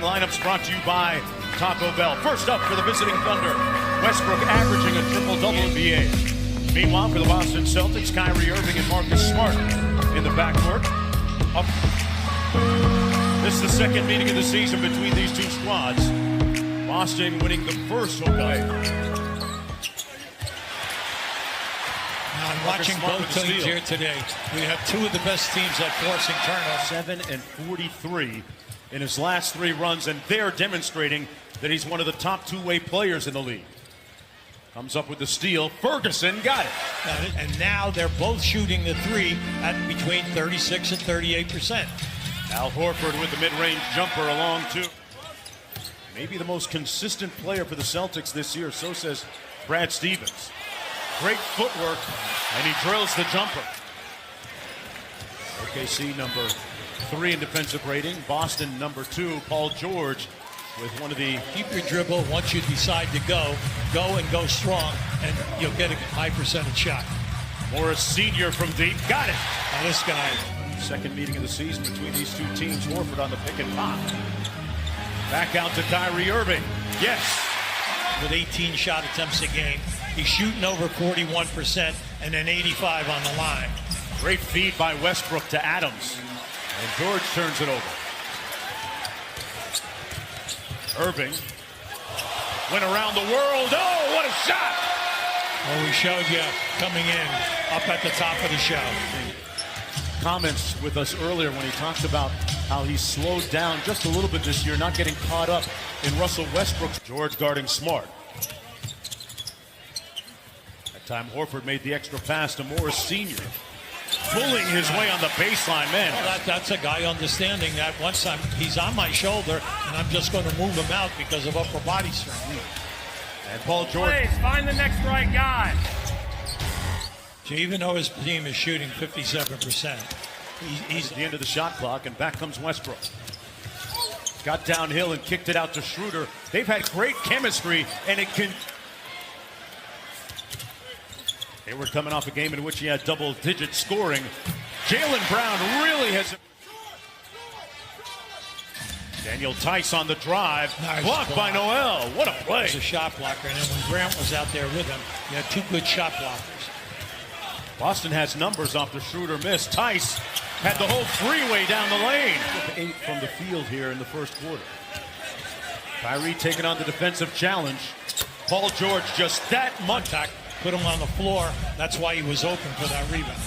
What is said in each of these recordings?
Lineups brought to you by Taco Bell. First up for the visiting Thunder, Westbrook averaging a triple-double NBA. Meanwhile, for the Boston Celtics, Kyrie Irving and Marcus Smart in the backcourt. This is the second meeting of the season between these two squads. Boston winning the first I'm watching both teams here today. We have two of the best teams at forcing turnovers. 7 and 43 in his last 3 runs, and they're demonstrating that he's one of the top two-way players in the league. Comes up with the steal. Ferguson got it. And now they're both shooting the three at between 36 and 38%. Al Horford with the mid-range jumper along too. Maybe the most consistent player for the Celtics this year, so says Brad Stevens. Great footwork, and he drills the jumper. OKC number 3 in defensive rating. Boston number 2. Paul George with one of the... Keep your dribble. Once you decide to go and go strong, and you'll get a high percentage shot. Morris Sr. from deep. Got it. Now this guy. Second meeting of the season between these two teams. Horford on the pick and pop. Back out to Kyrie Irving. Yes. With 18 shot attempts a game. He's shooting over 41% and then 85 on the line. Great feed by Westbrook to Adams. And George turns it over. Irving went around the world. Oh, what a shot! Well, we showed you coming in up at the top of the show. Comments with us earlier when he talked about how he slowed down just a little bit this year, not getting caught up in Russell Westbrook's. George guarding Smart. That time Horford made the extra pass to Morris Sr. Pulling his way on the baseline, man. Well, that's a guy understanding that once he's on my shoulder and I'm just going to move him out because of upper body strength. And Paul George. Please find the next right guy. So even though his team is shooting 57%, he's at the end of the shot clock, and back comes Westbrook. Got downhill and kicked it out to Schroeder. They've had great chemistry, and it can... Hayward coming off a game in which he had double-digit scoring. Jaylen Brown really has... Daniel Tice on the drive. Nice blocked by Noel. What a play. He's a shot blocker, and then when Grant was out there with him, he had 2 good shot blockers. Boston has numbers off the Schroeder miss. Tice had the whole freeway down the lane. 8 from the field here in the first quarter. Kyrie taking on the defensive challenge. Paul George just that much. Put him on the floor. That's why he was open for that rebound.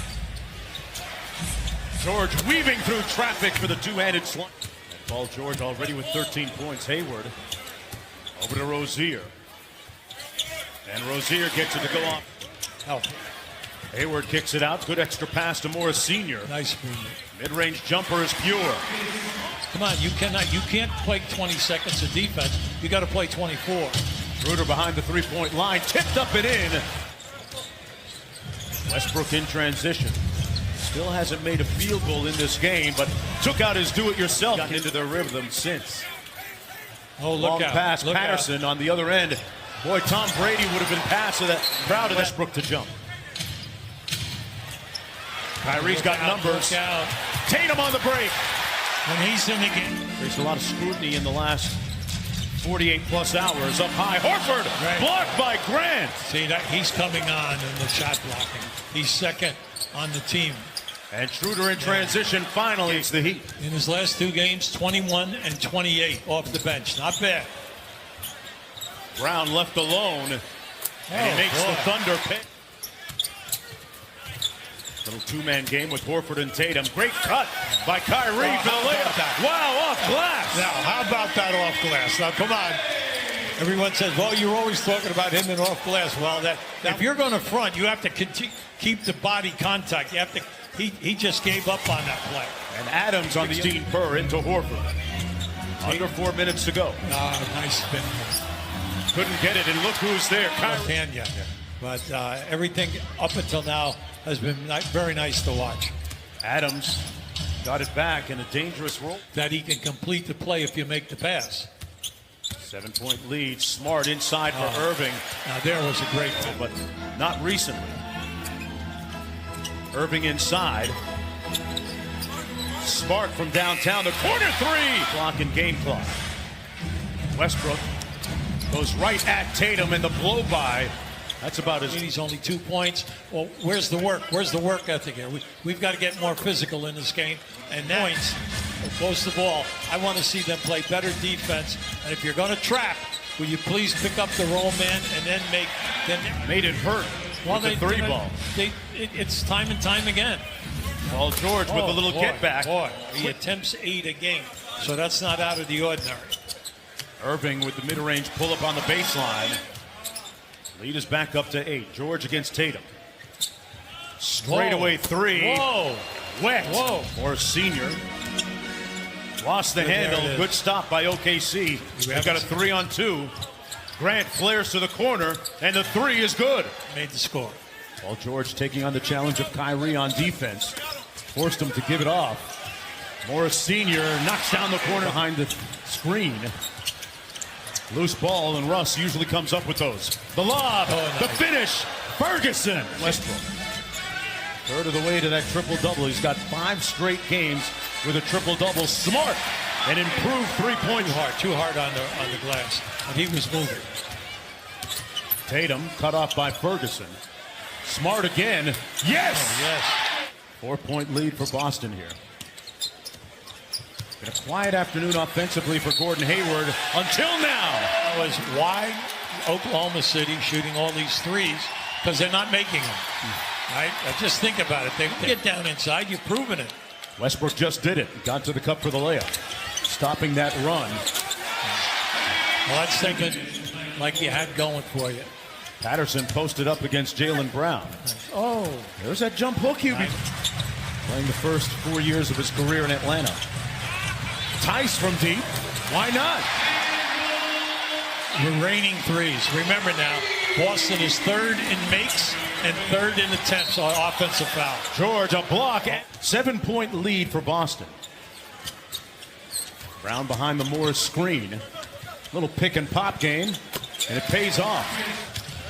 George weaving through traffic for the two-handed slam. And Paul George already with 13 points. Hayward over to Rozier. And Rozier gets it to go off. Hayward kicks it out. Good extra pass to Morris Sr. Nice movement. Mid-range jumper is pure. Come on, you can't play 20 seconds of defense. You got to play 24. Schroeder behind the three-point line. Tipped up and in. Westbrook in transition. Still hasn't made a field goal in this game, but took out his do-it-yourself. Gotten into their rhythm since. Oh, look Long out. pass. Look Patterson out. on the other end. Boy, Tom Brady would have been past to that crowd of Westbrook to jump. Kyrie's got numbers. Tatum on the break. When he's in the game. There's a lot of scrutiny in the last 48-plus hours. Up high. Horford blocked by Grant. See, that he's coming on in the shot blocking. He's second on the team. And Schroeder in transition finally. It's the Heat. In his last 2 games, 21 and 28 off the bench. Not bad. Brown left alone. And he makes the Thunder pick. Little two-man game with Horford and Tatum. Great cut by Kyrie for the layup. Wow, off glass. Now, how about that off glass? Now, come on. Everyone says, well, you're always talking about him and off glass. Well, if you're going to front, you have to keep the body contact. You have to. He just gave up on that play. And Adams on the 16 per into Horford. Under 4 minutes to go. Nice spin. Couldn't get it, and look who's there. Kyrie. But everything up until now has been very nice to watch. Adams got it back in a dangerous role. That he can complete the play if you make the pass. 7-point lead. Smart inside for Irving. Now there was a great play. But not recently. Irving inside. Smart from downtown. The corner 3. Clock and game clock. Westbrook goes right at Tatum, and the blow-by. That's about as... He's only 2 points. Well, where's the work? Where's the work ethic here? We've got to get more physical in this game. And now, points, close the ball. I want to see them play better defense. And if you're going to trap, will you please pick up the roll man and then make... Made it hurt with the three ball. It's time and time again. Paul George with a little get back. He attempts 8 a game, so that's not out of the ordinary. Irving with the mid-range pull-up on the baseline. Lead is back up to 8. George against Tatum. Straightaway three. Whoa. Wet. Whoa. Or senior. Lost the handle. Good stop by OKC. They've got a 3-on-2. Grant flares to the corner, and the three is good. Made the score. Paul George taking on the challenge of Kyrie on defense. Forced him to give it off. Morris Sr. knocks down the corner behind the screen. Loose ball, and Russ usually comes up with those. The lob, the finish, Ferguson. Westbrook. Third of the way to that triple-double. He's got 5 straight games with a triple-double. Smart and improved three-point. Too hard on the glass. And he was moving. Tatum cut off by Ferguson. Smart again. Yes! Oh, yes. 4-point lead for Boston here. Been a quiet afternoon offensively for Gordon Hayward until now. That was why Oklahoma City shooting all these threes, because they're not making them. Right? Just think about it. They get down inside, you've proven it. Westbrook just did it. Got to the cup for the layup. Stopping that run. Well, that's thinking like you had going for you. Patterson posted up against Jaylen Brown. Oh. There's that jump hook he playing the first 4 years of his career in Atlanta. Tice from deep. Why not? You're raining threes. Remember now, Boston is 3rd in makes and 3rd in attempts on offensive foul. George, a block. 7-point lead for Boston. Brown behind the Morris screen. Little pick and pop game, and it pays off.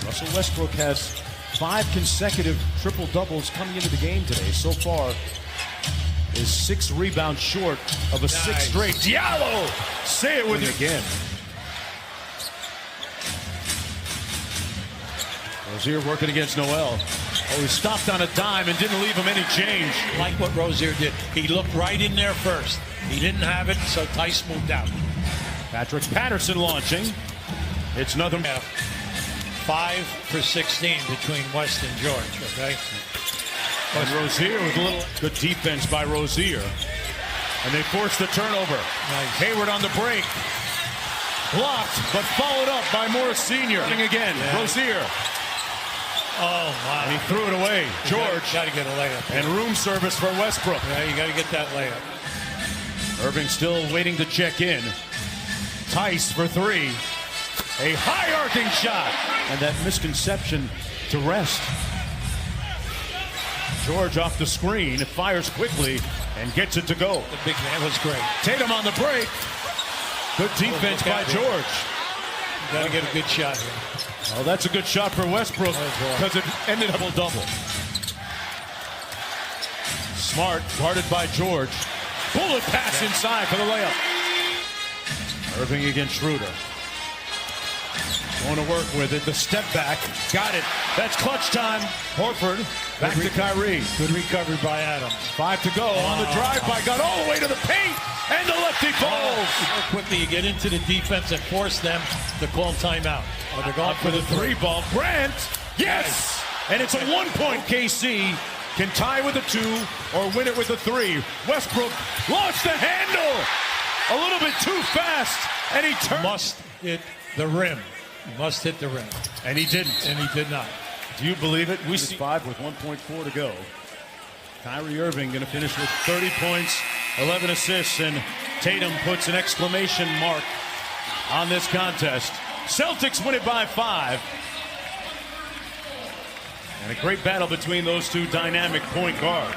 Russell Westbrook has 5 consecutive triple doubles coming into the game today. So far, is 6 rebounds short of a 6th straight. Diallo, say it with you again. Rozier working against Noel. Oh, he stopped on a dime and didn't leave him any change. Like what Rozier did. He looked right in there first. He didn't have it, so Tice moved out. Patrick Patterson launching. It's nothing. 5 for 16 between West and George, okay? And Rozier with a little good defense by Rozier. And they force the turnover. Nice. Hayward on the break. Blocked, but followed up by Morris Sr. Again, yeah. Rozier. Oh, my. And he threw it away. George. Got to get a layup. And room service for Westbrook. Yeah, you got to get that layup. Irving still waiting to check in. Tice for 3. A high arcing shot. And that misconception to rest. George off the screen. It fires quickly and gets it to go. The big man was great. Tatum on the break. Good defense by George. Got to get a good shot here. Oh, that's a good shot for Westbrook because it ended up a double. Smart, guarded by George. Bullet pass inside for the layup. Irving against Schroeder. Going to work with it. The step back. Got it. That's clutch time. Horford back to Kyrie. Good recovery by Adams. 5 to go on the drive by. Got all the way to the paint. And the lefty falls. So quickly you get into the defense and force them to call timeout. Oh, they're going for the 3 ball. Grant. Yes. And it's a 1-point. KC can tie with a 2 or win it with a 3. Westbrook lost the handle. A little bit too fast. And he must hit the rim. He must hit the rim. And he didn't. And he did not. Do you believe it? We see 5 with 1.4 to go. Kyrie Irving going to finish with 30 points, 11 assists, and Tatum puts an exclamation mark on this contest. Celtics win it by 5. And a great battle between those two dynamic point guards.